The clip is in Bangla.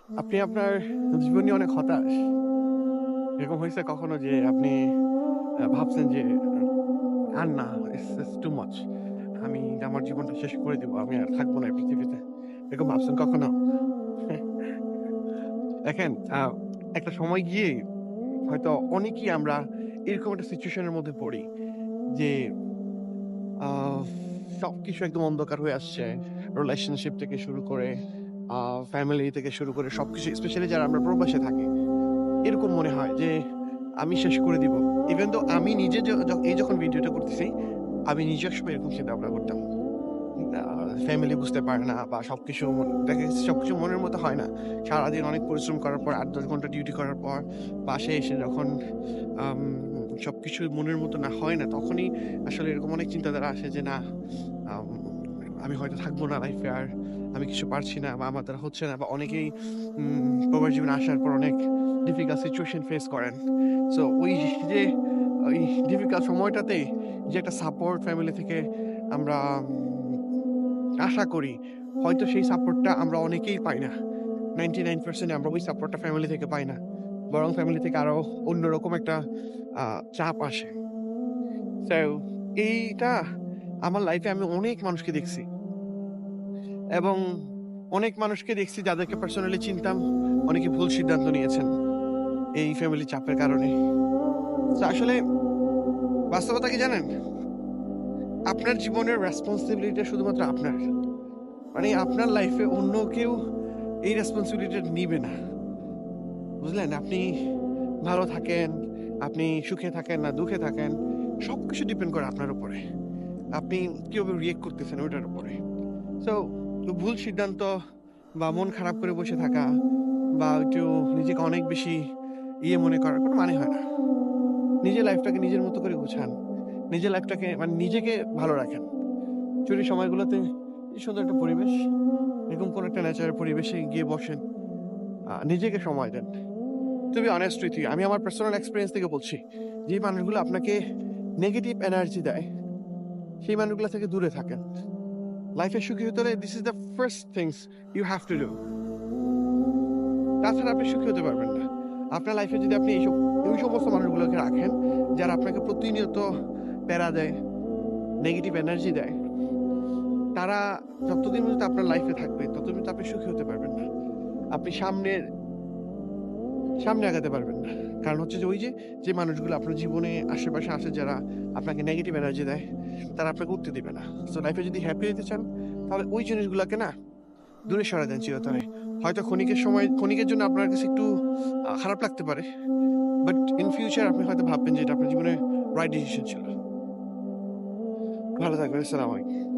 আপনি আপনার জীবন নিয়ে অনেক হতাশ। এরকম হয়েছে কখনো যে আপনি ভাবছেন যে আর না, ইটস টু মাচ। আমি আমার জীবনটা শেষ করে দিব। আমি আর থাকবো না এই পৃথিবীতে। এরকম ভাবছেন কখনো? দেখেন, একটা সময় গিয়ে হয়তো অনেকেই আমরা এরকম একটা সিচুয়েশন এর মধ্যে পড়ি যে আ সবকিছু একদম অন্ধকার হয়ে আসছে। রিলেশনশিপ থেকে শুরু করে আ ফ্যামিলি থেকে শুরু করে সবকিছু, স্পেশালি যারা আমরা প্রবাসে থাকি। এরকম মনে হয় যে আমি শেষ করে দিব। ইভেন দো আমি নিজে এই যখন ভিডিওটা করতেছি, আমি নিজে একসময় এরকম চিন্তা ভাবনা করতাম। আ ফ্যামিলি বুঝতে পারে না বা সবকিছু দেখা গেছে সবকিছু মনের মতো হয় না। সারাদিন অনেক পরিশ্রম করার পর ৮-১০ ঘন্টা ডিউটি করার পর বাসায় এসে যখন আম সবকিছু মনের মতো না হয় না, তখনই আসলে এরকম অনেক চিন্তাধারা আসে যে না, আম আমি হয়তো থাকবো না লাইফে আর। আমি কিছু পারছি না বা আমার দ্বারা হচ্ছে না, বা অনেকেই প্রবাস জীবনে আসার পর অনেক ডিফিকাল্ট সিচুয়েশন ফেস করেন। সো ওই যে ওই ডিফিকাল্ট সময়টাতে যে একটা সাপোর্ট ফ্যামিলি থেকে আমরা আশা করি, হয়তো সেই সাপোর্টটা আমরা অনেকেই পাই না। 99% আমরা ওই সাপোর্টটা ফ্যামিলি থেকে পাই না। বরং ফ্যামিলি থেকে আরো অন্যরকম একটা আ চাপ আসে। সো এইটা আমার লাইফে আমি অনেক মানুষকে দেখছি এবং অনেক মানুষকে দেখছি যাদেরকে পার্সোনালি চিনতাম, অনেকে ভুল সিদ্ধান্ত নিয়েছেন এই ফ্যামিলি চাপের কারণে। তো আসলে বাস্তবতা কি জানেন? আপনার জীবনের রেসপনসিবিলিটি শুধুমাত্র আপনার। মানে আপনার লাইফে অন্য কেউ এই রেসপনসিবিলিটিটা নিবে না। বুঝলেন? আপনি ভালো থাকেন, আপনি সুখে থাকেন না দুঃখে থাকেন, সবকিছু ডিপেন্ড করে আপনার উপরে। আপনি কিভাবে রিঅ্যাক্ট করতেছেন ওইটার উপরে। সো ভুল সিদ্ধান্ত বা মন খারাপ করে বসে থাকা বা একটু নিজেকে অনেক বেশি মনে করার কোনো মানে হয় না। নিজের লাইফটাকে নিজের মতো করে গুছান। নিজের লাইফটাকে মানে নিজেকে ভালো রাখেন। ছুটির সময়গুলোতে এই সুন্দর একটা পরিবেশ, এরকম কোনো একটা ন্যাচারাল পরিবেশে গিয়ে বসেন। নিজেকে সময় দেন। To be honest with you, আমি আমার পার্সোনাল এক্সপেরিয়েন্স থেকে বলছি। যে মানুষগুলো আপনাকে নেগেটিভ এনার্জি দেয়, সেই মানুষগুলা থেকে দূরে থাকেন। লাইফে সুখী হতে হলে this is the first things you have to do. তাছাড়া আপনি সুখী হতে পারবেন না। আপনার লাইফে যদি আপনি ওই সমস্ত মানুষগুলোকে রাখেন, যারা আপনাকে প্রতিনিয়ত প্যারা দেয়, নেগেটিভ এনার্জি দেয়, তারা যতদিন পর্যন্ত আপনার লাইফে থাকবে, ততদিন পর্যন্ত আপনি সুখী হতে পারবেন না। আপনি সামনে আগাতে পারবেন না। কারণ হচ্ছে যে ওই যে মানুষগুলো আপনার জীবনে আশেপাশে আছে, যারা আপনাকে নেগেটিভ এনার্জি দেয়, তারা আপনাকে উঠতে দিবে না। সো লাইফে যদি হ্যাপি হইতে চান, তাহলে ওই জিনিসগুলাকে না দূরে সরায় দেন চিরতরে। হয়তো ক্ষণিকের জন্য আপনার কাছে একটু খারাপ লাগতে পারে। বাট ইন ফিউচার আপনি হয়তো ভাববেন যে এটা আপনার জীবনের রাইট ডিসিশন ছিল। ভালো থাকবেন। আসসালামু আলাইকুম।